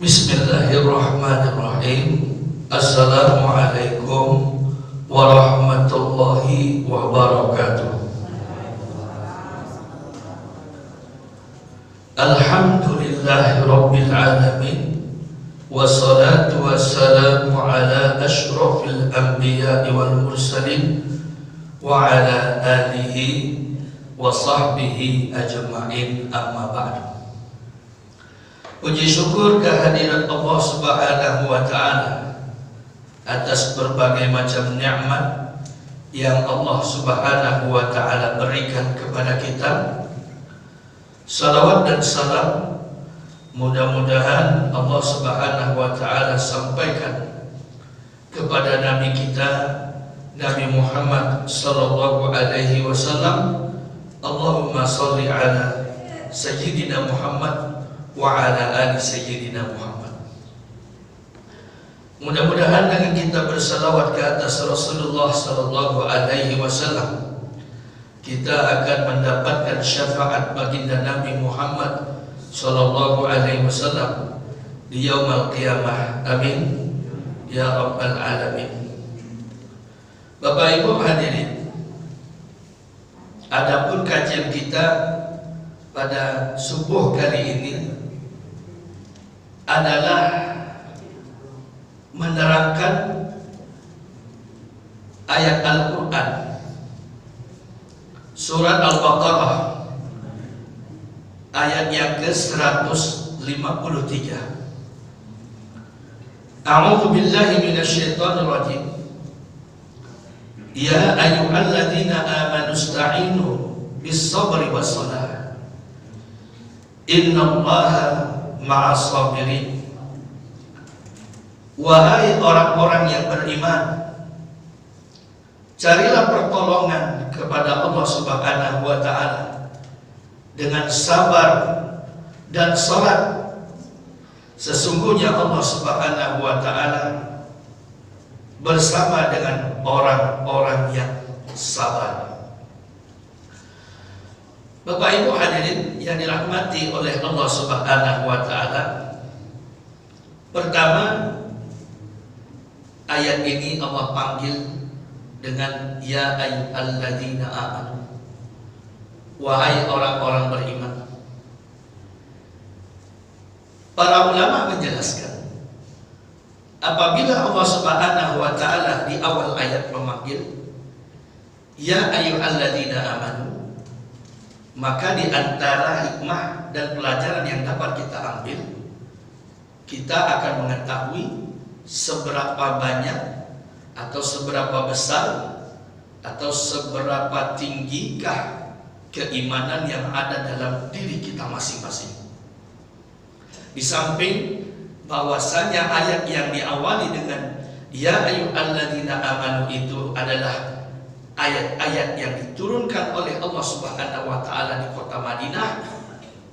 Bismillahirrahmanirrahim. Assalamualaikum warahmatullahi wabarakatuh. Alhamdulillahi rabbil alamin. Wassalatu wassalamu ala ashrafil anbiya'i wal mursalin wa ala alihi wa sahbihi ajma'in, amma ba'du. Puji syukur kehadirat Allah Subhanahu wa Ta'ala atas berbagai macam nikmat yang Allah Subhanahu wa Ta'ala berikan kepada kita. Salawat dan salam mudah-mudahan Allah Subhanahu wa Ta'ala sampaikan kepada Nabi kita, Nabi Muhammad sallallahu alaihi wasallam. Allahumma salli ala Sayyidina Muhammad wa ala ali Sayyidina Muhammad. Mudah-mudahan dengan kita bersalawat ke atas Rasulullah sallallahu alaihi wasallam, kita akan mendapatkan syafaat baginda Nabi Muhammad sallallahu alaihi wasallam di yaumul qiyamah. Amin ya rabbal alamin. Bapak Ibu hadirin, adapun kajian kita pada subuh kali ini adalah menerangkan ayat Al-Quran surat Al-Baqarah ayat yang ke-153. A'udzu billahi minasyaitonir rajim. Ya ayyuhalladzina amanu ista'inu bis-sabri was-salah. Innallaha ma'as sabirin. Wahai orang-orang yang beriman, carilah pertolongan kepada Allah Subhanahu wa Ta'ala dengan sabar dan salat. Sesungguhnya Allah Subhanahu wa Ta'ala bersama dengan orang-orang yang sabar. Bapak Ibu hadirin yang dirahmati oleh Allah Subhanahu wa Ta'ala, pertama, ayat ini Allah panggil dengan ya ayyuhalladzina amanu, wahai orang-orang beriman. Para ulama menjelaskan, apabila Allah Subhanahu wa Ta'ala di awal ayat memanggil ya ayyuhalladzina amanu, maka di antara hikmah dan pelajaran yang dapat kita ambil, kita akan mengetahui seberapa banyak atau seberapa besar atau seberapa tinggikah keimanan yang ada dalam diri kita masing-masing. Di samping bahwasanya ayat yang diawali dengan ya ayyuhalladzina amanu itu adalah ayat-ayat yang diturunkan oleh Allah Subhanahu wa Ta'ala di kota Madinah,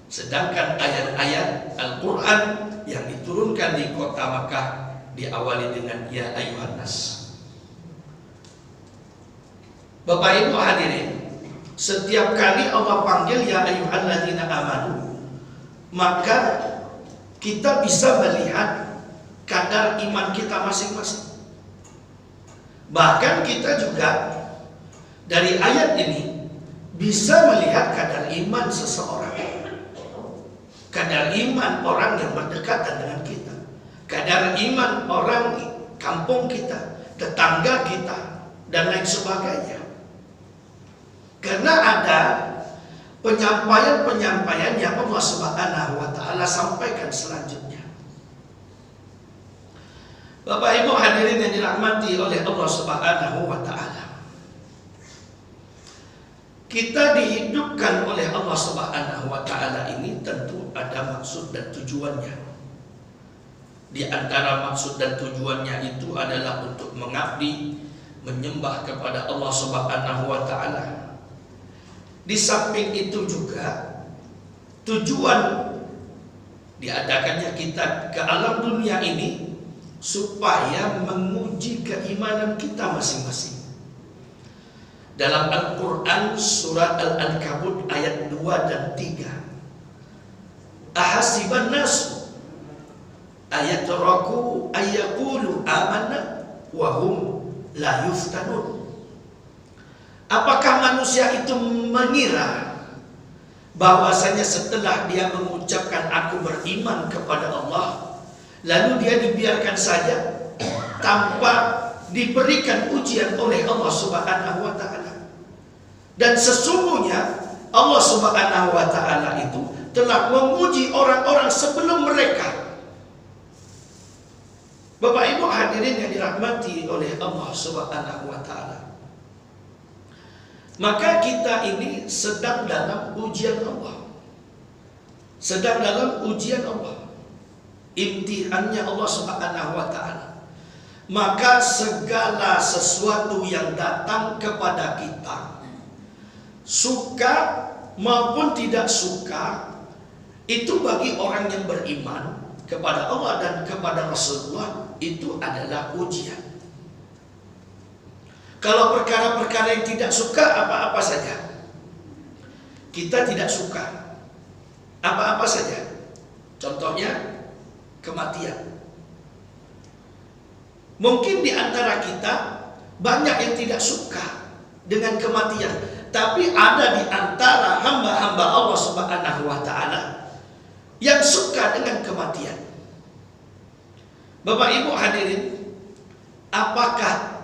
sedangkan ayat-ayat Al-Quran yang diturunkan di kota Makkah diawali dengan ya ayyuhan nas. Bapak Ibu hadirin, setiap kali Allah panggil ya ayyuhalladzina amanu, maka kita bisa melihat kadar iman kita masing-masing. Bahkan kita juga dari ayat ini bisa melihat kadar iman seseorang, kadar iman orang yang berdekatan dengan kita, kadar iman orang kampung kita, tetangga kita, dan lain sebagainya. Karena ada penyampaian-penyampaian yang Allah Subhanahu wa Ta'ala sampaikan selanjutnya. Bapak Ibu hadirin yang dirahmati oleh Allah Subhanahu wa Ta'ala, kita dihidupkan oleh Allah Subhanahu wa Ta'ala ini tentu ada maksud dan tujuannya. Di antara maksud dan tujuannya itu adalah untuk mengabdi, menyembah kepada Allah Subhanahu wa Ta'ala. Di samping itu juga tujuan diadakannya kita ke alam dunia ini supaya menguji keimanan kita masing-masing. Dalam Al-Quran surat Al-Ankabut ayat 2 dan 3, ahasiban nasu ayatraku ayyaqulu amanna wa hum la yuftanun. Apakah manusia itu mengira bahwasanya setelah dia mengucapkan aku beriman kepada Allah, lalu dia dibiarkan saja tanpa diberikan ujian oleh Allah Subhanahu wa taala? Dan sesungguhnya Allah Subhanahu wa taala itu telah menguji orang-orang sebelum mereka. Bapak Ibu hadirin yang dirahmati oleh Allah Subhanahu wa taala, maka kita ini sedang dalam ujian Allah. Sedang dalam ujian Allah. Imtihannya Allah Subhanahu wa taala. Maka segala sesuatu yang datang kepada kita, suka maupun tidak suka, itu bagi orang yang beriman kepada Allah dan kepada Rasulullah itu adalah ujian. Kalau perkara-perkara yang tidak suka, apa-apa saja. Kita tidak suka apa-apa saja. Contohnya kematian. Mungkin di antara kita banyak yang tidak suka dengan kematian, tapi ada di antara hamba-hamba Allah Subhanahu wa taala yang suka dengan kematian. Bapak Ibu hadirin, apakah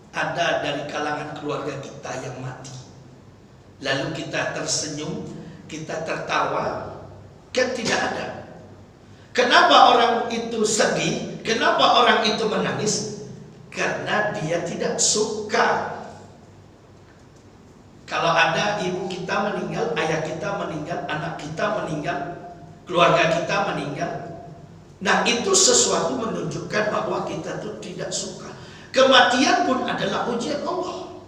ada dari kalangan keluarga kita yang mati lalu kita tersenyum, kita tertawa? Kan tidak ada. Kenapa orang itu sedih? Kenapa orang itu menangis? Karena dia tidak suka. Kalau ada ibu kita meninggal, ayah kita meninggal, anak kita meninggal, keluarga kita meninggal, nah itu sesuatu menunjukkan bahwa kita tuh tidak suka. Kematian pun adalah ujian Allah.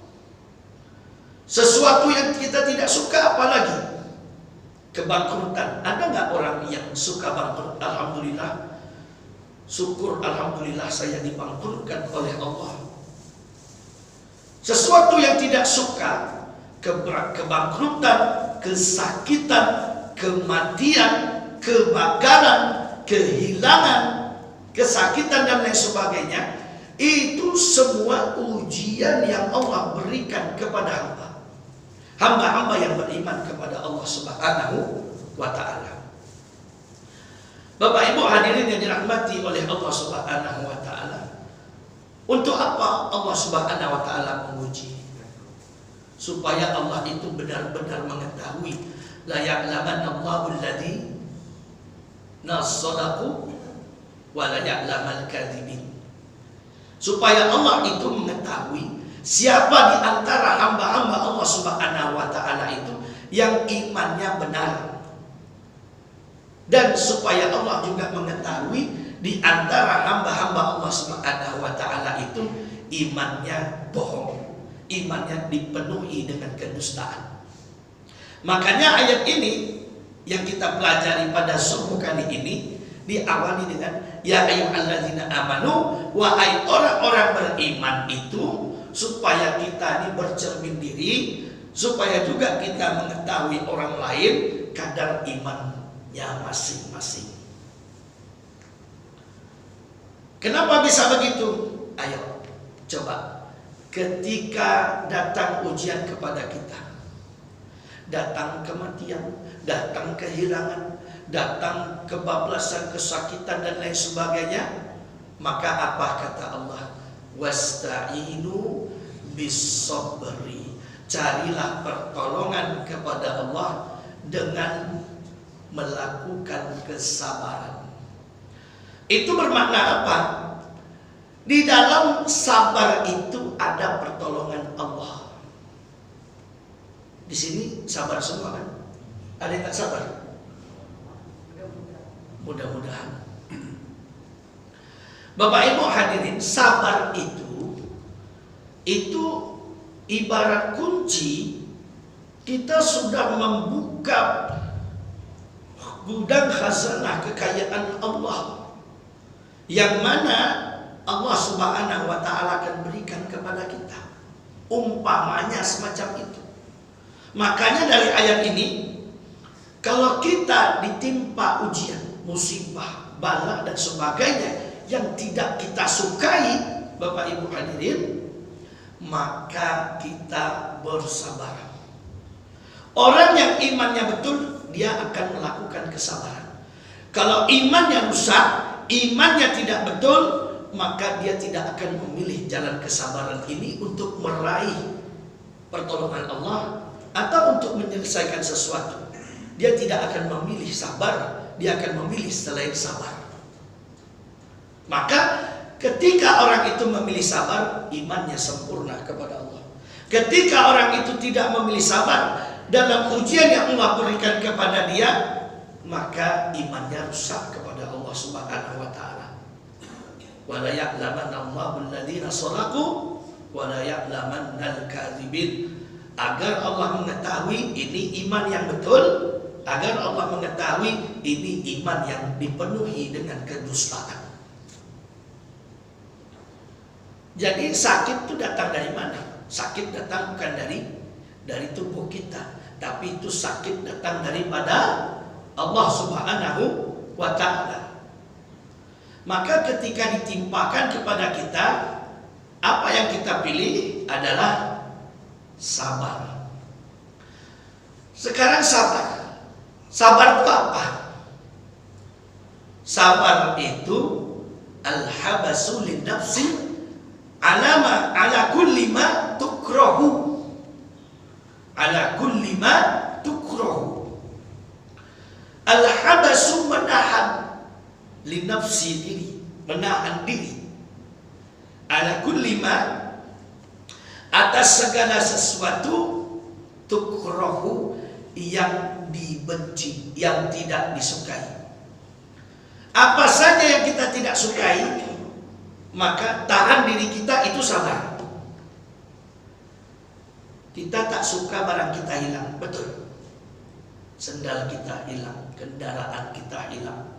Sesuatu yang kita tidak suka, apalagi kebangkrutan. Ada nggak orang yang suka bangkrut? Alhamdulillah, syukur alhamdulillah saya dibangkrutkan oleh Allah. Sesuatu yang tidak suka, kebangkrutan, kesakitan, kematian, kebakaran, kehilangan, kesakitan dan lain sebagainya, itu semua ujian yang Allah berikan kepada hamba-hamba yang beriman kepada Allah Subhanahu wa taala. Bapak Ibu hadirin yang dirahmati oleh Allah Subhanahu wa taala, untuk apa Allah Subhanahu wa taala menguji? Supaya Allah itu benar-benar mengetahui, la ya'lamanna Allahu alladzi nasadaqu wa la ya'lamal kadzibin. Supaya Allah itu mengetahui siapa di antara hamba-hamba Allah Subhanahu wa taala itu yang imannya benar. Dan supaya Allah juga mengetahui di antara hamba-hamba Allah Subhanahu wa taala itu imannya bohong, imannya dipenuhi dengan kedustaan. Makanya ayat ini yang kita pelajari pada subuh kali ini diawali dengan ya ayyuhalladzina amanu, wahai orang-orang beriman itu, supaya kita ini bercermin diri, supaya juga kita mengetahui orang lain kadar imannya masing-masing. Kenapa bisa begitu? Ayo coba, ketika datang ujian kepada kita, datang kematian, datang kehilangan, datang kebablasan, kesakitan dan lain sebagainya, maka apa kata Allah? Wasta'inu bis-sabri. Carilah pertolongan kepada Allah dengan melakukan kesabaran. Itu bermakna apa? Di dalam sabar itu ada pertolongan Allah. Di sini sabar semua kan? Ada yang tak sabar? Mudah-mudahan. Bapak Ibu hadirin, sabar itu ibarat kunci. Kita sudah membuka gudang khazanah kekayaan Allah, yang mana Allah Subhanahu wa taala akan berikan kepada kita. Umpamanya semacam itu. Makanya dari ayat ini, kalau kita ditimpa ujian, musibah, bala dan sebagainya yang tidak kita sukai, Bapak Ibu hadirin, maka kita bersabar. Orang yang imannya betul, dia akan melakukan kesabaran. Kalau imannya rusak, imannya tidak betul, maka dia tidak akan memilih jalan kesabaran ini untuk meraih pertolongan Allah atau untuk menyelesaikan sesuatu. Dia tidak akan memilih sabar, dia akan memilih selain sabar. Maka ketika orang itu memilih sabar, imannya sempurna kepada Allah. Ketika orang itu tidak memilih sabar dalam ujian yang Allah berikan kepada dia, maka imannya rusak kepada Allah Subhanahu wa taala. Wa la ya'lamanna Allahu alladziina shadaqu wa la ya'lamanna al-kadzibin. Agar Allah mengetahui ini iman yang betul, agar Allah mengetahui ini iman yang dipenuhi dengan kedustaan. Jadi sakit itu datang dari mana? Sakit datang bukan dari tubuh kita, tapi itu sakit datang daripada Allah Subhanahu wa taala. Maka ketika ditimpakan kepada kita, apa yang kita pilih adalah sabar. Sekarang sabar. Sabar itu apa? Sabar itu al-habasu lin nafsi ala kulli ma tukrahu. Ala kulli ma tukrahu. Al-habasu menahan li nafsi diri, menahan diri. Ala kulli ma, atas segala sesuatu, tukrahu, yang dibenci, yang tidak disukai. Apa saja yang kita tidak sukai, maka tahan diri kita, itu sabar. Kita tak suka barang kita hilang, betul. Sendal kita hilang, kendaraan kita hilang,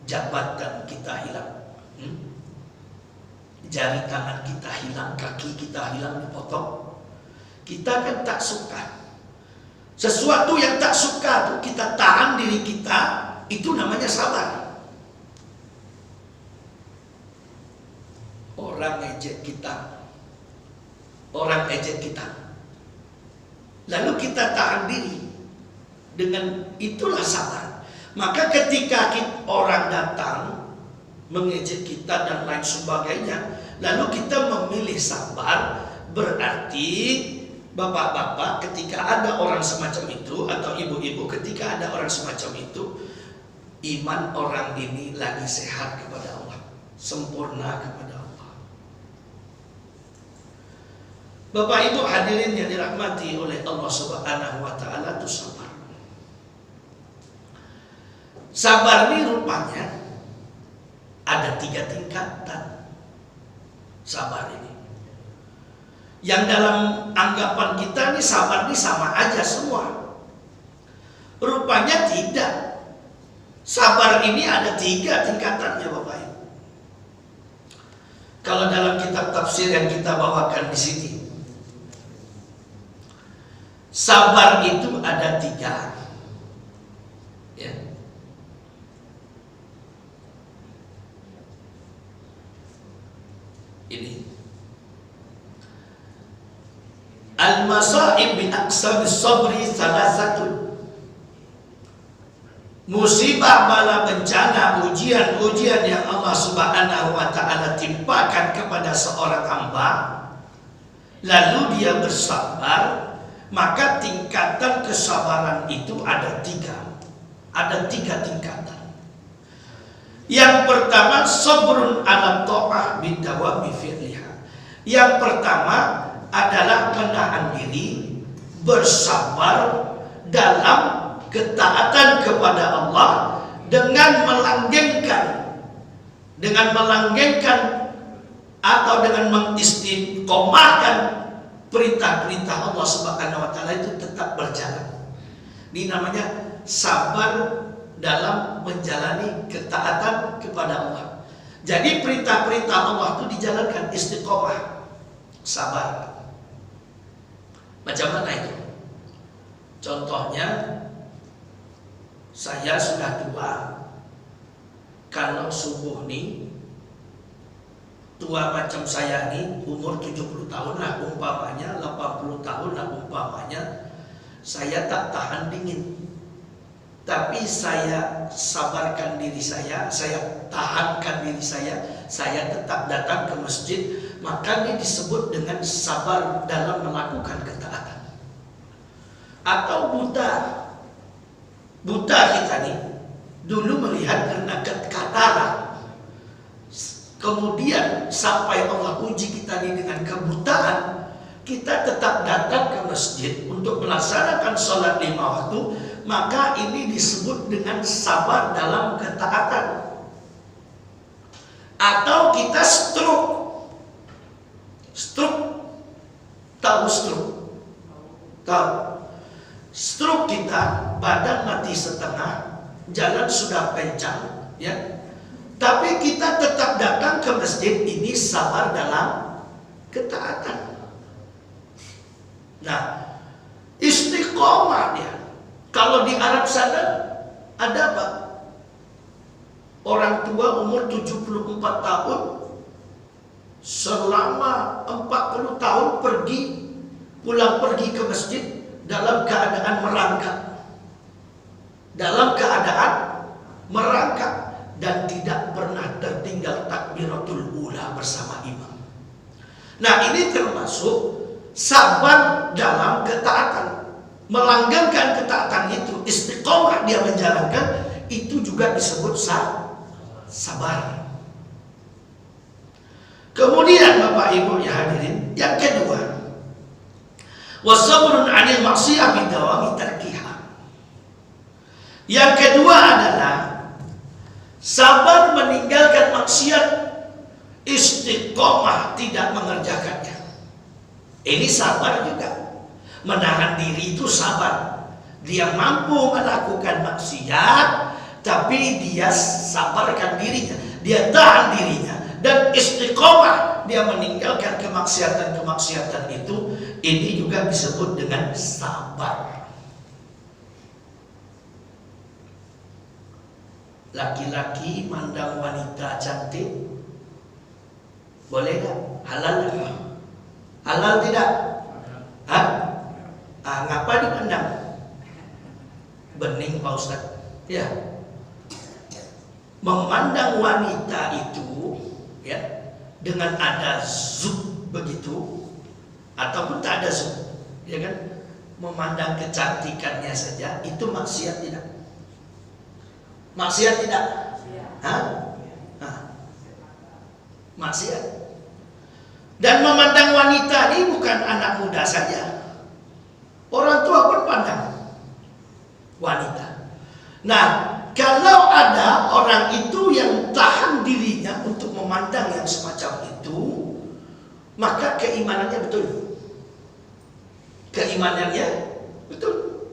jabatan kita hilang, jari tangan kita hilang, kaki kita hilang dipotong. Kita kan tak suka. Sesuatu yang tak suka itu kita tahan diri kita, itu namanya sabar. Orang ejek kita, orang ejek kita, lalu kita tahan diri, dengan itulah sabar. Maka ketika orang datang mengejek kita dan lain sebagainya, lalu kita memilih sabar, berarti bapak-bapak, ketika ada orang semacam itu, atau ibu-ibu, ketika ada orang semacam itu, iman orang ini lagi sehat kepada Allah, sempurna kepada Allah. Bapak Ibu hadirin yang dirahmati oleh Allah Subhanahu wa taala, itu sabar. Sabar ini rupanya ada 3 tingkatan. Sabar ini, yang dalam anggapan kita nih sabar nih sama aja semua. Rupanya tidak. Sabar ini ada 3 tingkatannya Bapak Ibu. Kalau dalam kitab tafsir yang kita bawakan di sini, sabar itu ada 3. Ya. Ini al-masa'ib bi aqsabis sabri salasatun. Musibah, bala, bencana, ujian-ujian yang Allah Subhanahu wa taala timpakan kepada seorang hamba, lalu dia bersabar, maka tingkatan kesabaran itu ada 3. Ada 3 tingkatan. Yang pertama, sabrun ala ta'ah bidawami fi'liha. Yang pertama adalah menahan diri, bersabar dalam ketaatan kepada Allah dengan melanggengkan atau dengan mengistiqomahkan perintah-perintah Allah Subhanahu wa taala, itu tetap berjalan. Ini namanya sabar dalam menjalani ketaatan kepada Allah. Jadi perintah-perintah Allah itu dijalankan, istiqomah, sabar. Macam mana itu? Contohnya, saya sudah tua, kalau subuh nih tua macam saya nih, umur 70 tahun lah umpamanya, 80 tahun lah umpamanya, saya tak tahan dingin. Tapi saya sabarkan diri saya tahankan diri saya tetap datang ke masjid. Maka ini disebut dengan sabar dalam melakukan ketaatan. Atau buta kita nih, dulu melihat karena kataran, kemudian sampai Allah uji kita nih dengan kebutaan, kita tetap datang ke masjid untuk melaksanakan sholat 5 waktu, maka ini disebut dengan sabar dalam ketaatan. Atau kita stroke, tahu stroke? Tahu. Stroke kita, badan mati setengah, jalan sudah pencang, ya. Tapi kita tetap datang ke masjid, ini sabar dalam ketaatan. Nah, istiqomah dia. Kalau di Arab sana ada apa? Orang tua umur 74 tahun selama 40 tahun pulang pergi ke masjid dalam keadaan merangkak dan tidak pernah tertinggal takbiratul ula bersama imam. Nah, ini termasuk sabar dalam ketaatan. Melanggengkan ketaatan itu, istiqomah dia menjalankan, itu juga disebut sabar. Kemudian Bapak Ibu ya hadirin, yang kedua, wasabrun 'anil maksiyah bidawami tarkiha. Yang kedua adalah sabar meninggalkan maksiat, istiqomah tidak mengerjakannya. Ini sabar juga. Menahan diri itu sabar. Dia mampu melakukan maksiat, tapi dia sabarkan dirinya, dia tahan dirinya, dan istiqomah dia meninggalkan kemaksiatan itu. Ini juga disebut dengan sabar. Laki-laki mandang wanita cantik, boleh gak? Halal gak? Halal tidak? Hah? Ngapa dipandang? Bening Pak Ustaz. Ya. Memandang wanita itu ya dengan ada zub begitu ataupun tak ada zub, ya kan? Memandang kecantikannya saja itu maksiat tidak? Maksiat tidak? Hah? Maksiat. Dan memandang wanita ini bukan anak muda saja. Orang tua pun pandang wanita. Nah, kalau ada orang itu yang tahan dirinya untuk memandang yang semacam itu, maka keimanannya betul. Keimanannya betul.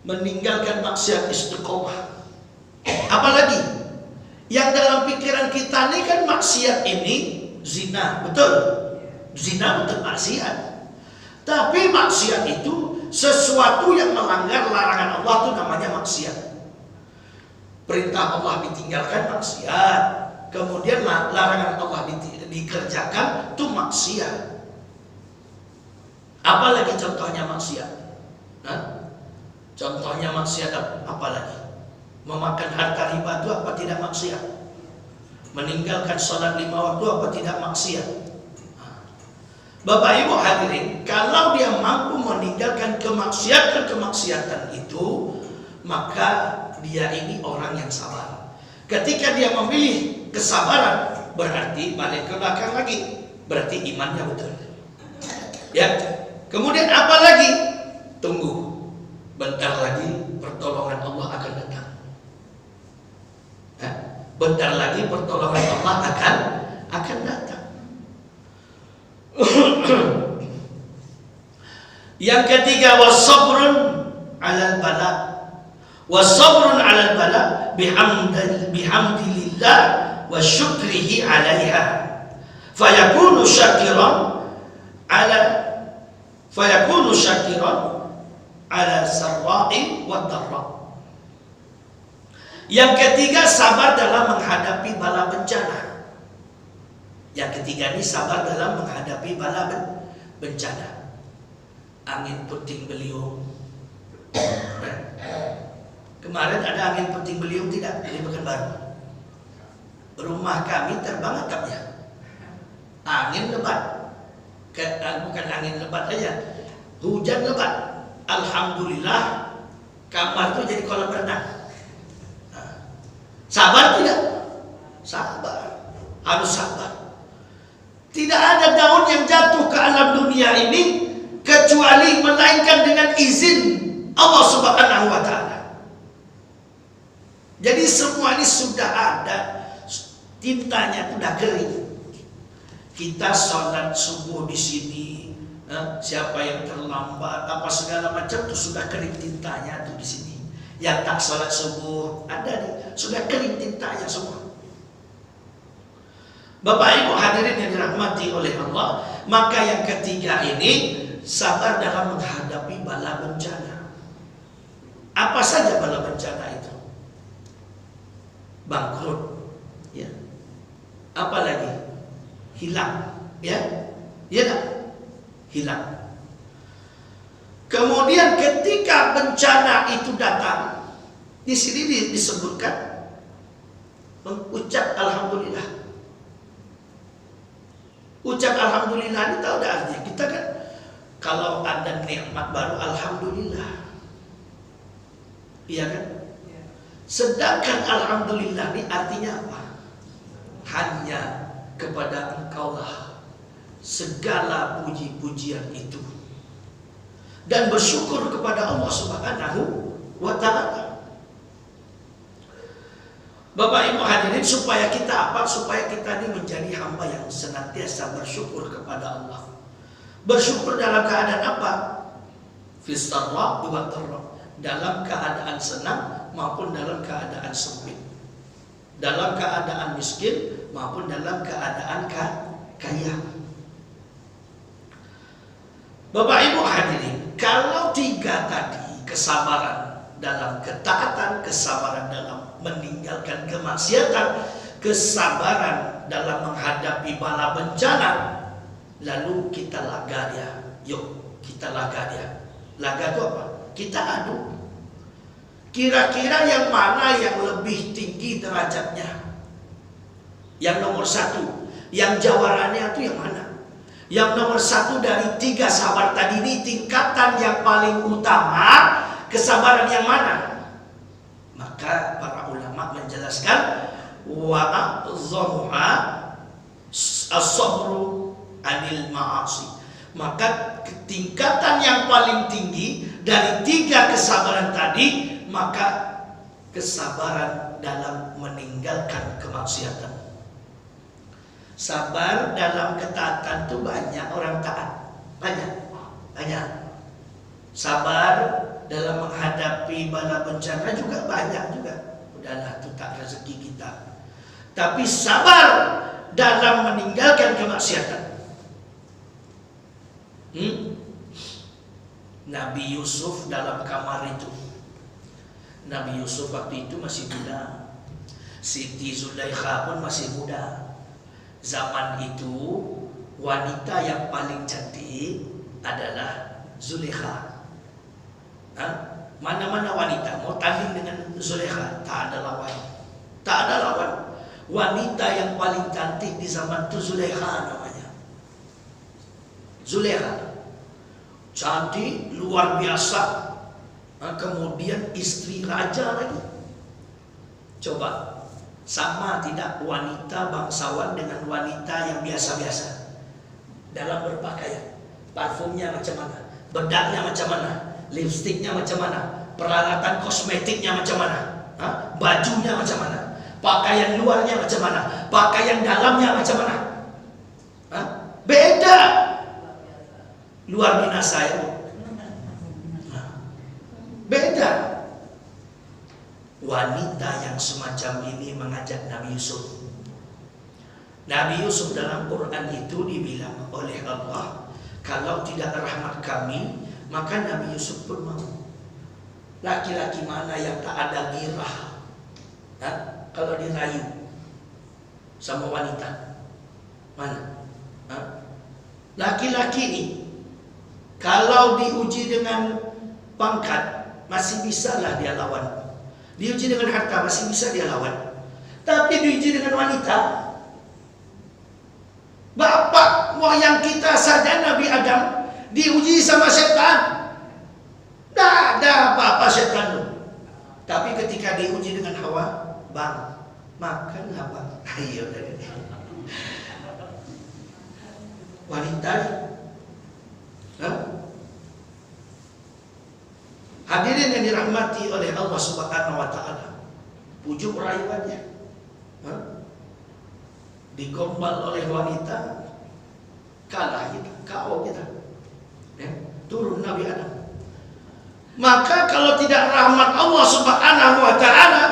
Meninggalkan maksiat, istiqomah. Apalagi yang dalam pikiran kita ini kan maksiat ini zina, betul? Zina betul maksiat. Tapi maksiat itu sesuatu yang melanggar larangan Allah, itu namanya maksiat. Perintah Allah ditinggalkan maksiat, kemudian larangan Allah dikerjakan itu maksiat. Apalagi contohnya maksiat? Contohnya maksiat apa lagi? Memakan harta riba itu apa tidak maksiat? Meninggalkan sholat 5 waktu apa tidak maksiat? Bapak Ibu hadirin, kalau dia mampu meninggalkan kemaksiatan itu, maka dia ini orang yang sabar. Ketika dia memilih kesabaran, berarti balik ke belakang lagi, berarti imannya betul. Ya. Kemudian apa lagi? Tunggu. Bentar lagi pertolongan Allah akan datang. Bentar lagi pertolongan Allah akan datang. Yang ketiga, wasabrun 'alal bala. Wasabrun 'alal bala bihamdillah wa syukrihi 'alaiha. Fayakunu syakiran 'ala sarra'i wa dharra. Yang ketiga, sabar dalam menghadapi bala bencana. Yang ketiga ini sabar dalam menghadapi bala bencana. Angin puting beliung. Kemarin ada angin puting beliung tidak di Pekanbaru? Rumah kami terbang atapnya. Angin lebat. Bukan angin lebat aja, hujan lebat. Alhamdulillah kamar itu jadi kolam renang. Sabar tidak? Sabar. Harus sabar. Tidak ada daun yang jatuh ke alam dunia ini kecuali melainkan dengan izin Allah Subhanahu wa Ta'ala. Jadi semua ini sudah ada, tintanya sudah kering. Kita sholat subuh di sini, siapa yang terlambat, apa segala macam itu sudah kering tintanya tuh di sini. Yang tak sholat subuh ada nih, sudah kering tintanya semua. Bapak Ibu hadirin yang dirahmati oleh Allah, maka yang ketiga ini sabar dalam menghadapi bala bencana. Apa saja bala bencana itu? Bangkrut, ya. Apalagi? Hilang, ya, ya, hilang. Kemudian ketika bencana itu datang, di sini disebutkan mengucap alhamdulillah. Ucap alhamdulillah ini tahu dah artinya. Kita kan kalau ada nikmat baru alhamdulillah, iya kan? Sedangkan alhamdulillah ini artinya apa? Hanya kepada Engkaulah segala puji-pujian itu, dan bersyukur kepada Allah Subhanahu wa Ta'ala. Bapak Ibu hadirin, supaya kita apa? Supaya kita ini menjadi hamba yang senantiasa bersyukur kepada Allah. Bersyukur dalam keadaan apa? Fisarra wa dharra, dalam keadaan senang maupun dalam keadaan sempit, dalam keadaan miskin maupun dalam keadaan kaya. Bapak Ibu hadirin, kalau tiga tadi, kesabaran dalam ketaatan, kesabaran dalam meninggalkan kemaksiatan, kesabaran dalam menghadapi bala bencana, lalu kita laga dia. Yuk kita laga dia. Laga itu apa? Kita adu. Kira-kira yang mana yang lebih tinggi derajatnya? Yang nomor satu, yang jawarannya itu yang mana? Yang nomor satu dari tiga sabar tadi ini, tingkatan yang paling utama, kesabaran yang mana? Maka para ulama menjelaskan wa a'zamuha as-sabru anil ma'asi. Maka tingkatan yang paling tinggi dari tiga kesabaran tadi, maka kesabaran dalam meninggalkan kemaksiatan. Sabar dalam ketaatan itu banyak orang taat, banyak. Sabar dalam menghadapi bala bencana juga banyak juga. Udahlah, itu tak rezeki kita. Tapi sabar dalam meninggalkan kemaksiatan. Nabi Yusuf dalam kamar itu. Nabi Yusuf waktu itu masih muda. Siti Zulaikha pun masih muda. Zaman itu wanita yang paling cantik adalah Zulaikha. Mana-mana wanita mau tanding dengan Zulaikha, tak ada lawan. Tak ada lawan. Wanita yang paling cantik di zaman itu Zulaikha namanya. Zulaikha cantik luar biasa. Kemudian istri raja lagi. Coba, sama tidak wanita bangsawan dengan wanita yang biasa-biasa dalam berpakaian? Parfumnya macam mana? Bedaknya macam mana? Lipstiknya macam mana? Peralatan kosmetiknya macam mana? Bajunya macam mana? Pakaian luarnya macam mana? Pakaian dalamnya macam mana? Beda. Luar binasa ya. Beda. Wanita yang semacam ini mengajak Nabi Yusuf. Nabi Yusuf dalam Quran itu dibilang oleh Allah, kalau tidak rahmat kami, maka Nabi Yusuf pun mau. Laki-laki mana yang tak ada girah, kalau dirayu sama wanita? Mana? Laki-laki ini kalau diuji dengan pangkat masih bisa lah dia lawan. Diuji dengan harta masih bisa dia lawan. Tapi diuji dengan wanita, bapak moyang kita saja Nabi Adam diuji sama setan. Tidak ada apa-apa setan itu. Tapi ketika diuji dengan Hawa, bang, makan apa? Ayo dari wanita. Hadirin yang dirahmati oleh Allah Subhanahu wa taala. Pujuk rayuannya. Digombal oleh wanita, kalah kita, KO kita. Turun Nabi Adam. Maka kalau tidak rahmat Allah Subhanahu wa taala,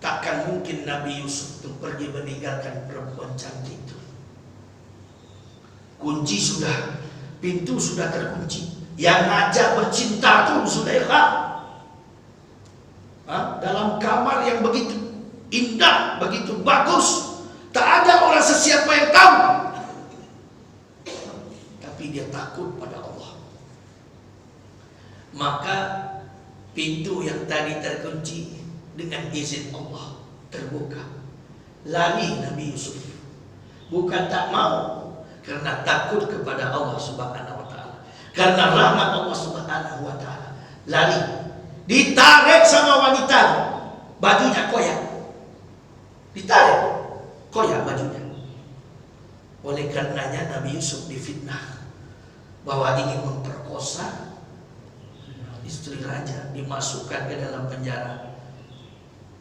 takkan mungkin Nabi Yusuf itu pergi meninggalkan perempuan cantik itu. Kunci sudah, pintu sudah terkunci. Yang ngajak bercinta tuh Zulaikha. Dalam kamar yang begitu indah, begitu bagus, tak ada orang sesiapa yang tahu. Tapi dia takut pada Allah. Maka pintu yang tadi terkunci dengan izin Allah terbuka. Lari Nabi Yusuf. Bukan tak mau, karena takut kepada Allah Subhanahu wa taala. Karena rahmat Allah Subhanahu wa taala. Lari. Ditarik sama wanita. Bajunya koyak. Ditarik. Koyak bajunya. Oleh karenanya Nabi Yusuf difitnah bahwa ingin memperkosa istri raja, dimasukkan ke dalam penjara.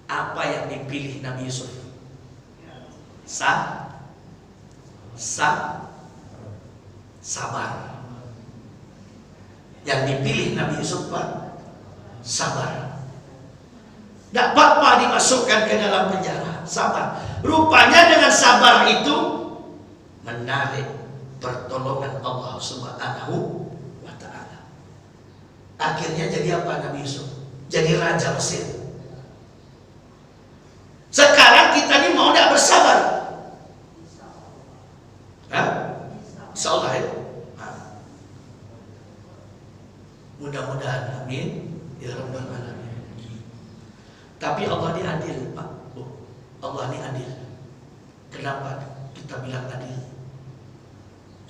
Apa yang dipilih Nabi Yusuf? Sabar. Yang dipilih Nabi Yusuf Pak, sabar. Tidak apa-apa dimasukkan ke dalam penjara, sabar. Rupanya dengan sabar itu menarik pertolongan Allah Subhanahu wa taala. Akhirnya jadi apa Nabi Yusuf? Jadi raja Mesir. Sekarang kita ini mau tidak bersabar? Insya Allah ya. Mudah-mudahan, amin ya rabbal alamin. Tapi Allah ini adil, Pak. Allah ini adil. Kenapa kita bilang adil?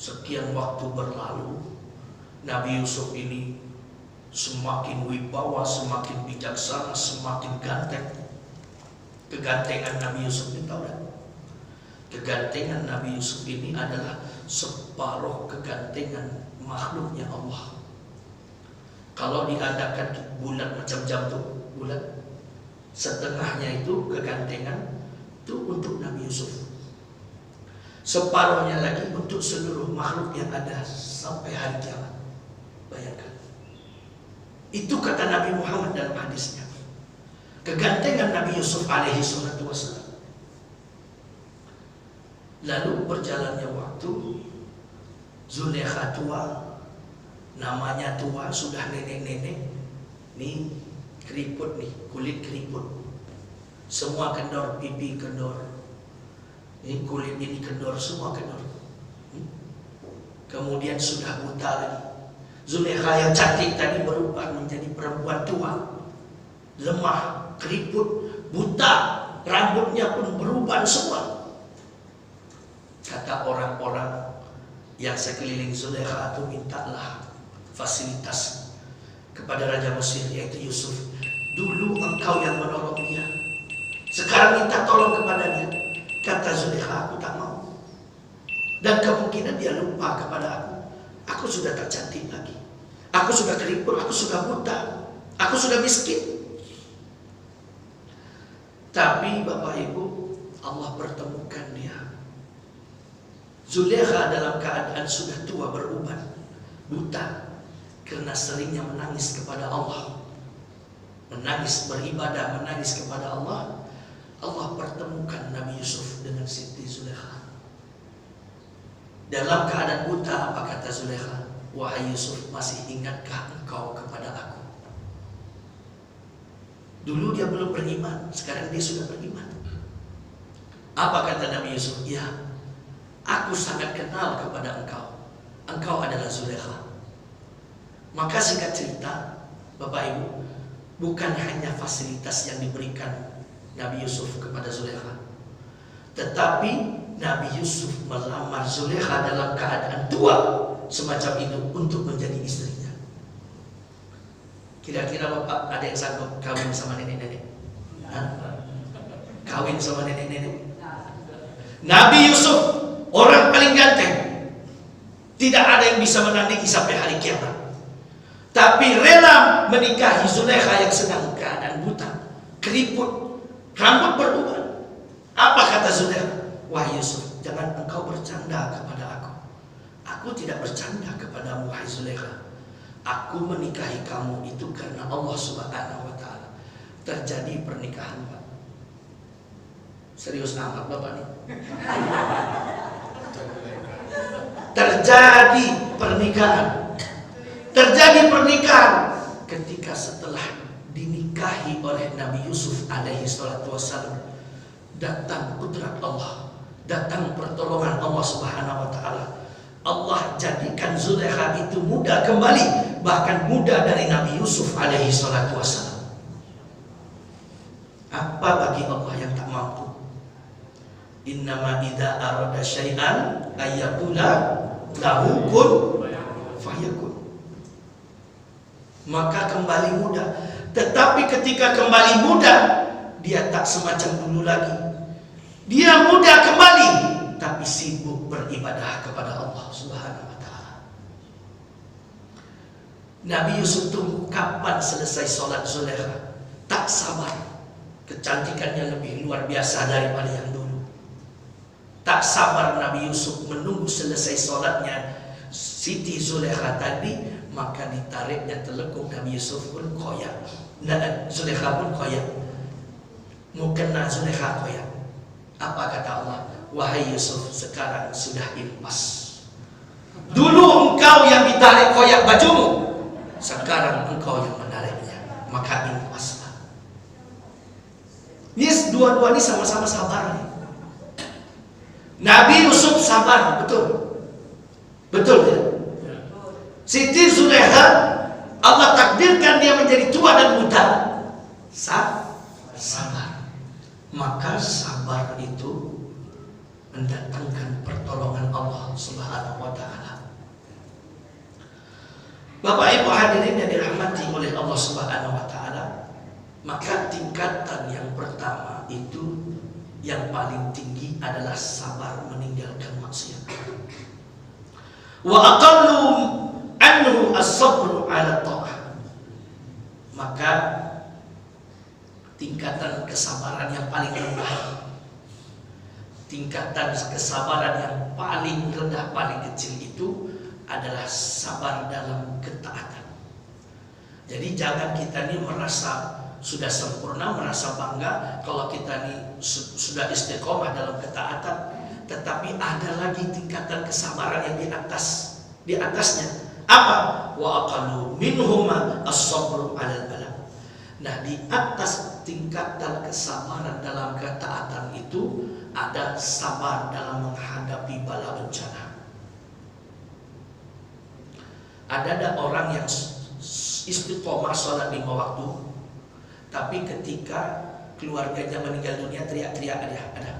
Sekian waktu berlalu, Nabi Yusuf ini semakin wibawa, semakin bijaksana, semakin ganteng. Kegantengan Nabi Yusuf ini tahu tak? Kegantengan Nabi Yusuf ini adalah separuh kegantengan makhluknya Allah. Kalau diadakan bulan macam jam tuh, bulan setengahnya itu kegantengan itu untuk Nabi Yusuf. Separuhnya lagi untuk seluruh makhluk yang ada sampai hari kiamat. Bayangkan. Itu kata Nabi Muhammad dalam hadisnya. Kegantengan Nabi Yusuf alaihi salatu wassalam. Lalu berjalannya waktu, Zulaikha tua, namanya tua, sudah nenek-nenek. Nih keriput nih, kulit keriput. Semua kendor, pipi kendor. Ini kulit ini kendor, semua kendor. Kemudian sudah buta lagi. Zulaikha yang cantik tadi berubah menjadi perempuan tua, lemah, keriput, buta, rambutnya pun berubah semua. Kata orang-orang yang sekeliling Zulaikha itu, mintalah fasilitas kepada Raja Mesir yaitu Yusuf. Dulu engkau yang menolong dia, sekarang minta tolong kepada dia. Kata Zulaikha, aku tak mau. Dan kemungkinan dia lupa kepada aku. Aku sudah tak cantik lagi. Aku sudah keriput, aku sudah buta, aku sudah miskin. Tapi Bapak Ibu, Allah pertemukan dia. Zulaikha dalam keadaan sudah tua, beruban, buta, karena seringnya menangis kepada Allah, menangis beribadah, menangis kepada Allah. Allah pertemukan Nabi Yusuf dengan Siti Zulaikha. Dalam keadaan buta, apa kata Zulaikha? Wahai Yusuf, masih ingatkah engkau kepada aku? Dulu dia belum beriman, sekarang dia dia sudah beriman. Apa kata Nabi Yusuf? Ya, aku sangat kenal kepada engkau. Engkau adalah Zulaikha. Maka singkat cerita, Bapak Ibu, bukan hanya fasilitas yang diberikan Nabi Yusuf kepada Zulaikha, tetapi Nabi Yusuf melamar Zulaikha dalam keadaan tua semacam itu untuk menjadi istrinya. Kira-kira Bapak ada yang sanggup kawin sama nenek-nenek? Kawin sama nenek-nenek? Nabi Yusuf, orang paling ganteng, tidak ada yang bisa menandingi sampai hari kiamat. Tapi rela menikahi Zulaikha yang sedang keadaan buta, keriput, rambut beruban. Apa kata Zulaikha? Wahai Yusuf, jangan engkau bercanda kepada aku. Aku tidak bercanda kepadamu, wahai Zulaikha. Aku menikahi kamu itu karena Allah Subhanahu wa Ta'ala. Terjadi pernikahan, Pak. Serius amat Bapak nih. Terjadi pernikahan. Terjadi pernikahan ketika setelah dinikahi oleh Nabi Yusuf alaihi salatu wassalam, datang kudrat Allah, datang pertolongan Allah Subhanahu wa Ta'ala. Allah jadikan Zulaikha itu muda kembali, bahkan muda dari Nabi Yusuf alaihi salatu wassalam. Apa bagi Allah yang tak mampu? Innama idza arada syai'an ayyaqula lahu kun fayakun. Maka kembali muda. Tetapi ketika kembali muda, dia tak semacam dulu lagi. Dia muda kembali, tapi sibuk beribadah kepada Allah Subhanahu wa Ta'ala. Nabi Yusuf tunggu kapan selesai sholat Zulaikha. Tak sabar. Kecantikannya lebih luar biasa daripada yang dulu. Tak sabar Nabi Yusuf menunggu selesai sholatnya Siti Zulaikha tadi. Maka ditariknya telekuk Nabi Yusuf pun koyak. Zulaikha pun koyak. Mukena Zulaikha koyak. Apa kata Allah? Wahai Yusuf, sekarang sudah impas. Dulu engkau yang ditarik koyak bajumu, sekarang engkau yang menariknya. Maka impaslah. Ini dua-dua ini sama-sama sabar nih. Nabi Yusuf sabar, betul. Betul ya? Siti Zulaikha, Allah takdirkan dia menjadi tua dan muda. Sabar. Maka sabar itu mendatangkan pertolongan Allah Subhanahu wa Ta'ala. Bapak Ibu hadirin yang dirahmati oleh Allah Subhanahu wa Ta'ala, maka tingkatan yang pertama itu yang paling tinggi adalah sabar meninggalkan maksiat. Wa aqallu anhu as-sabru ala ta'ah. Maka tingkatan kesabaran yang paling rendah, tingkatan kesabaran yang paling rendah, paling kecil itu adalah sabar dalam ketaatan. Jadi jangan kita ini merasa sudah sempurna, merasa bangga kalau kita ini sudah istiqomah dalam ketaatan, tetapi ada lagi tingkatan kesabaran yang di atasnya. Apa? Wa aqallu minhuma as-sabru 'alal bala. Nah, di atas tingkatan kesabaran dalam ketaatan itu ada sabar dalam menghadapi bala bencana. Ada orang yang istiqomah sholat 5 waktu, tapi ketika keluarganya meninggal dunia teriak-teriak ada.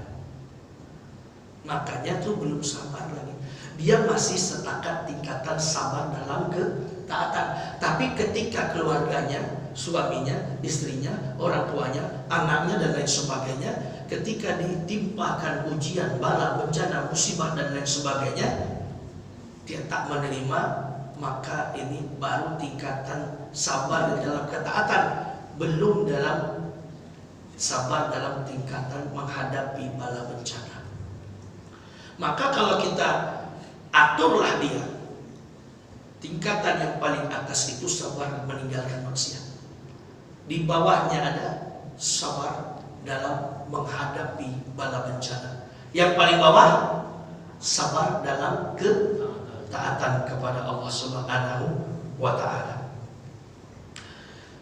Makanya tuh belum sabar lagi. Dia masih setakat tingkatan sabar dalam ketaatan. Tapi ketika keluarganya, suaminya, istrinya, orang tuanya, anaknya dan lain sebagainya, ketika ditimpakan ujian, bala, bencana, musibah dan lain sebagainya, dia tak menerima, maka ini baru tingkatan sabar dalam ketaatan, belum dalam sabar dalam tingkatan menghadapi bala bencana. Maka kalau kita aturlah dia, tingkatan yang paling atas itu sabar meninggalkan maksiat. Di bawahnya ada sabar dalam menghadapi bala bencana. Yang paling bawah sabar dalam ketaatan kepada Allah Subhanahu wa Ta'ala.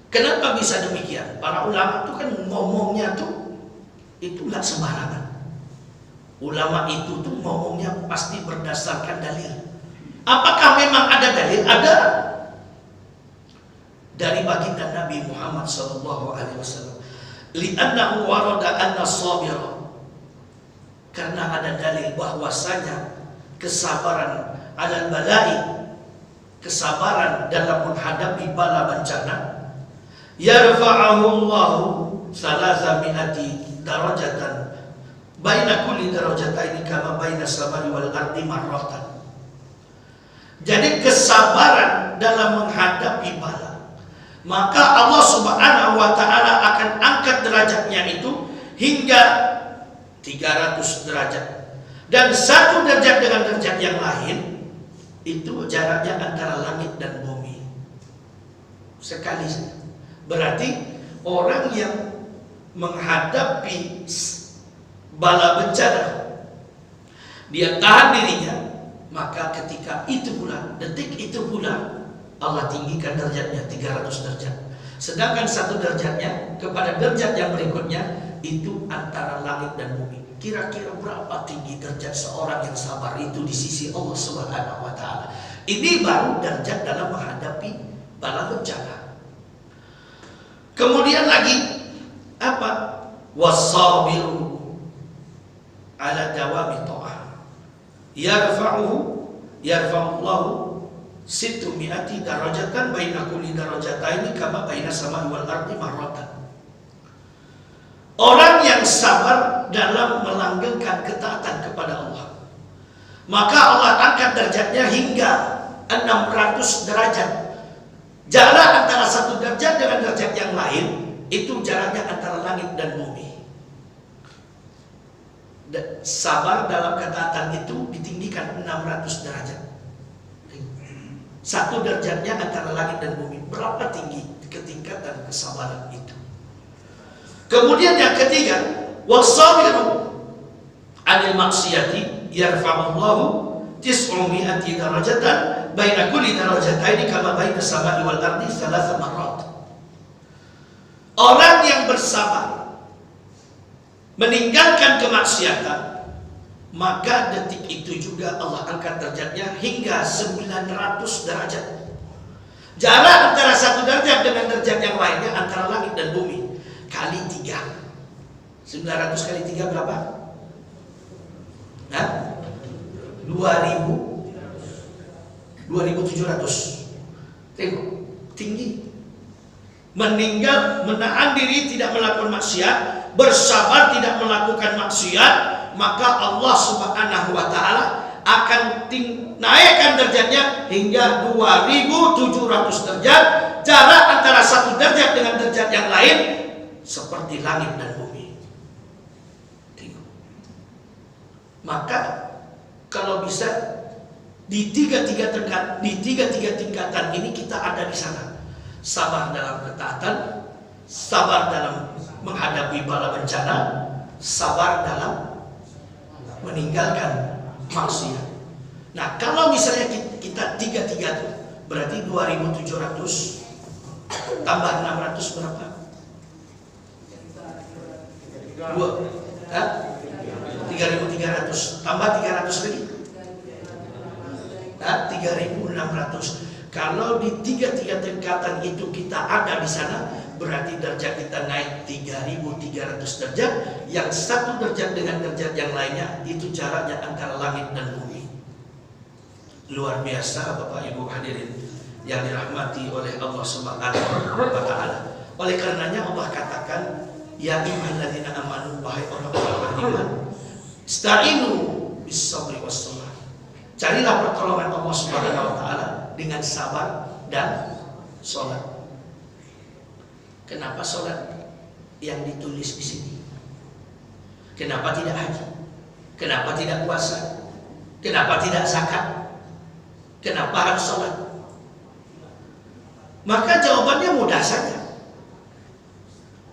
Kenapa bisa demikian? Para ulama itu kan ngomongnya tuh Itu nggak sembarangan. Ulama itu tuh ngomongnya pasti berdasarkan dalil. Apakah memang ada dalil? Ada. Dari baginda Nabi Muhammad SAW. Li'annahu warada anna sabira. Karena ada dalil bahwasanya kesabaran alal balai, kesabaran dalam menghadapi bala bencana, yarfa'ahu Allahu salasa mi'ati darajatan baina kulli darajataini kama baina samai wal ardi marratan. Jadi kesabaran dalam menghadapi bala, maka Allah Subhanahu wa taala akan angkat derajatnya itu hingga 300 derajat. Dan satu derajat dengan derajat yang lain itu jaraknya antara langit dan bumi. Sekali saja. Berarti orang yang menghadapi bala bencana, dia tahan dirinya, maka ketika itu pula, detik itu pula Allah tinggikan derajatnya 300 derajat. Sedangkan satu derajatnya kepada derajat yang berikutnya itu antara langit dan bumi. Kira-kira berapa tinggi derajat seorang yang sabar itu di sisi Allah Subhanahu wa taala. Ini baru derajat dalam menghadapi bala bencana. Kemudian lagi apa? Wasabiru ala dawami ta'ah. Yarfa'ullahu sittu mi'ati darajatan baina kulli darajataini kama baina samai wal ardi marratan. Orang yang sabar dalam melanggengkan ketaatan kepada Allah, maka Allah angkat derajatnya hingga 600 derajat. Jarak antara satu derajat dengan derajat yang lain itu jaraknya antara langit dan bumi. Sabar dalam ketaatan itu ditinggikan 600 derajat. Satu derajatnya antara langit dan bumi. Berapa tinggi ketingkatan kesabaran itu? Kemudian yang ketiga, wasabiru anil maksiyati yarfa'ullahu tis'umi'ati darajatan baina kulli darajataini kama baina samai wal ardi thalatha marrat. Orang yang bersabar meninggalkan kemaksiatan, maka detik itu juga Allah angkat derajatnya hingga 900 derajat. Jarak antara satu derajat dengan derajat yang lainnya antara langit dan bumi kali 3. 900 kali 3 berapa? Nah, 2700. Tengok, tinggi. Meninggal, menahan diri tidak melakukan maksiat, bersabar tidak melakukan maksiat, maka Allah Subhanahu wa taala akan naikkan derajatnya hingga 2700 derajat. Jarak antara satu derajat dengan derajat yang lain seperti langit dan bumi. Maka kalau bisa di tiga-tiga tingkatan ini kita ada di sana. Sabar dalam ketaatan, sabar dalam menghadapi bala bencana, sabar dalam meninggalkan maksiat. Nah, kalau misalnya kita tiga-tiga itu berarti 2700 tambah 600 berapa? 3.300 tambah 300 lagi, 3.600. Kalau di tiga-tiga tingkatan itu kita ada di sana, berarti derajat kita naik 3.300 derajat. Yang satu derajat dengan derajat yang lainnya itu jaraknya antara langit dan bumi. Luar biasa Bapak Ibu hadirin yang dirahmati oleh Allah Subhanahu wa taala. Oleh karenanya Allah katakan, ya ayyuhalladzina amanu, wahai orang-orang beriman, ista'inu bis-sabri was-salah. Carilah pertolongan Allah Subhanahu wa taala dengan sabar dan sholat. Kenapa sholat yang ditulis di sini? Kenapa tidak haji? Kenapa tidak puasa? Kenapa tidak zakat? Kenapa harus sholat? Maka jawabannya mudah saja.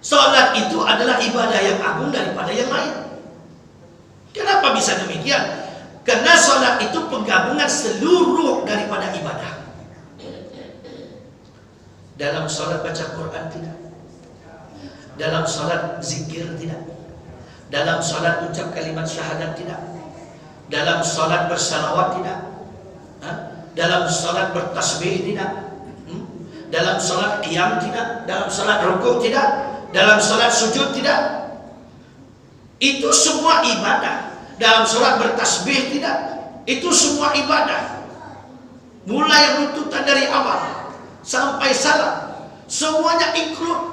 Sholat itu adalah ibadah yang agung daripada yang lain. Kenapa bisa demikian? Karena sholat itu penggabungan seluruh daripada ibadah. Dalam sholat baca Quran tidak, dalam sholat zikir tidak, Dalam sholat ucap kalimat syahadat tidak. Dalam sholat bersalawat tidak. Dalam sholat bertasbih tidak. Dalam sholat qiyam tidak. Dalam sholat rukuk tidak. Dalam sholat sujud tidak. Itu semua ibadah. Dalam sholat bertasbih tidak. Itu semua ibadah. Mulai runtutan dari awal sampai salam, semuanya include.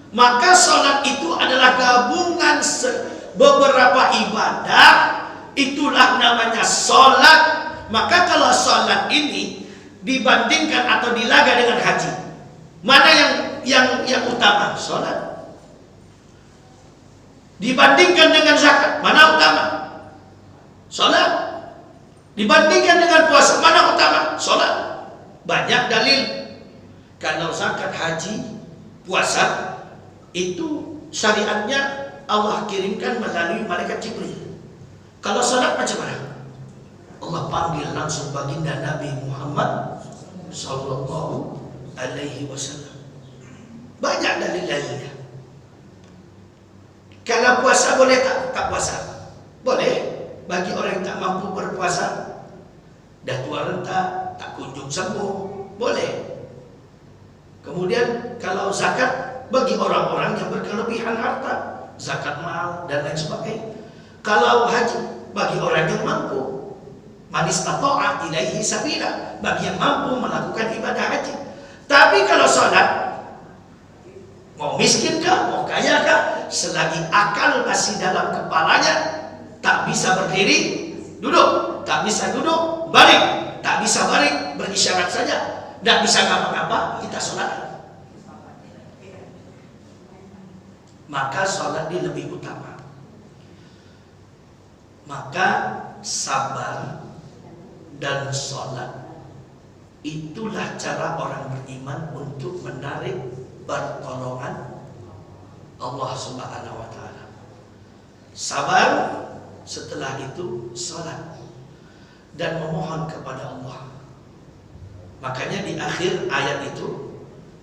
Maka sholat itu adalah gabungan beberapa ibadah. Itulah namanya sholat. Maka kalau sholat ini dibandingkan atau dilaga dengan haji, mana yang utama? Sholat. Dibandingkan dengan zakat, mana utama? Sholat. Dibandingkan dengan puasa, mana utama? Sholat. Banyak dalil. Kalau zakat, haji, puasa itu syariatnya Allah kirimkan melalui malaikat Jibril. Kalau sholat macam mana? Allah panggil langsung baginda Nabi Muhammad sallallahu alaihi wasallam. Banyak dalil-dalilnya. Kalau puasa boleh tak puasa? Boleh. Bagi orang yang tak mampu berpuasa, dah tua renta, tak kunjung sembuh, boleh. Kemudian kalau zakat, bagi orang-orang yang berkelebihan harta, zakat mal dan lain sebagainya. Kalau haji, bagi orang yang mampu, man istata'a ilaihi sabila, bagi yang mampu melakukan ibadah haji. Tapi kalau sholat, mau miskin kah, mau kaya kah, selagi akal masih dalam kepalanya, tak bisa berdiri, duduk, tak bisa duduk, balik, tak bisa balik, berisyarat saja, tak bisa ngapa-ngapa, kita sholat. Maka sholat ini lebih utama. Maka sabar dan sholat, itulah cara orang beriman untuk menarik pertolongan Allah Subhanahu wa ta'ala. Sabar, setelah itu sholat dan memohon kepada Allah. Makanya di akhir ayat itu,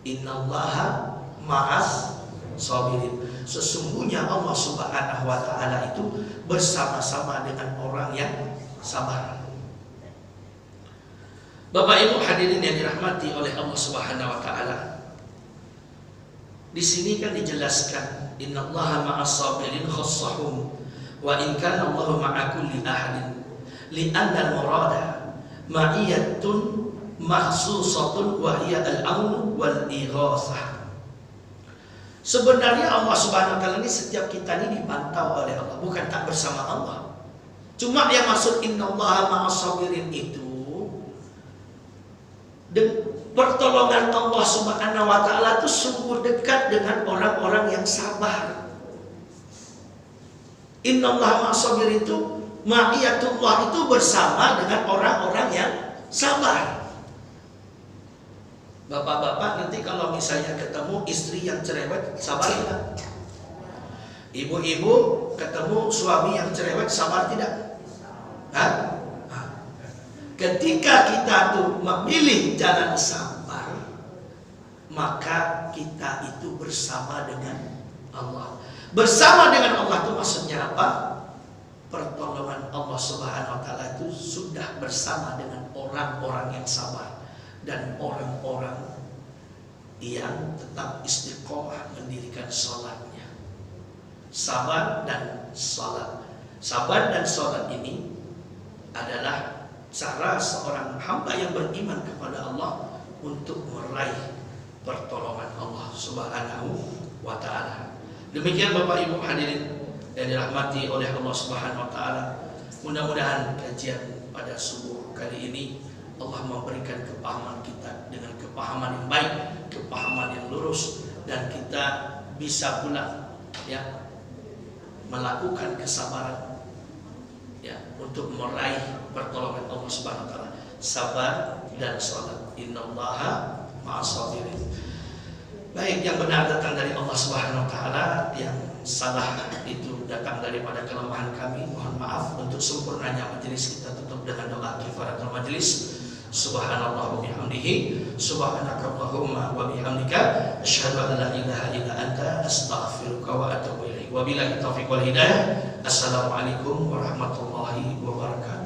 innallaha ma'as sabirin. Sesungguhnya Allah Subhanahu wa ta'ala itu bersama-sama dengan orang yang sabar. Bapak Ibu hadirin yang dirahmati oleh Allah Subhanahu wa ta'ala, di sini kan dijelaskan innallaha ma'as sabirin khassahum wa in kana Allahu ma'a kulli ahadin li'anna al-murada ma'iyatun makhsusatun wa hiya al-aun wal ighatsah. Sebenarnya Allah Subhanahu wa ta'ala ini setiap kita ini dipantau oleh Allah, bukan tak bersama Allah. Cuma yang maksud innallaha ma'as sabirin itu pertolongan Allah Subhanahu wa ta'ala itu sungguh dekat dengan orang-orang yang sabar. Innallaha ma'as sabirin itu, ma'iyatullah itu bersama dengan orang-orang yang sabar. Bapak-bapak nanti kalau misalnya ketemu istri yang cerewet, sabar tidak? Ibu-ibu ketemu suami yang cerewet, sabar tidak? Hah? Ketika kita tuh memilih jalan sabar, maka kita itu bersama dengan Allah. Bersama dengan Allah itu maksudnya apa? Pertolongan Allah Subhanahu wa ta'ala itu sudah bersama dengan orang-orang yang sabar dan orang-orang yang tetap istiqomah mendirikan sholatnya. Sabar dan sholat. Sabar dan sholat ini adalah cara seorang hamba yang beriman kepada Allah untuk meraih pertolongan Allah Subhanahu wa ta'ala. Demikian Bapak Ibu hadirin yang dirahmati oleh Allah Subhanahu wa ta'ala. Mudah-mudahan kajian pada subuh kali ini Allah memberikan kepahaman kita dengan kepahaman yang baik, kepahaman yang lurus, dan kita bisa pula ya melakukan kesabaran ya untuk meraih pertolongan Allah Subhanahu wa ta'ala. Sabar dan sholat. Innallaha ma'as sabirin. Baik, yang benar datang dari Allah Subhanahu wa ta'ala, yang salah itu datang daripada kelemahan kami. Mohon maaf. Untuk sempurnanya majelis kita tutup dengan doa kifaratul majelis. Subhanallah wa bihamdihi, subhanakallahumma wa bihamdika, asyhadu an la ilaha illa anta, astaghfiruka wa atubu ilaik. Wabillahi taufiq wal hidayah. Assalamualaikum warahmatullahi wabarakatuh.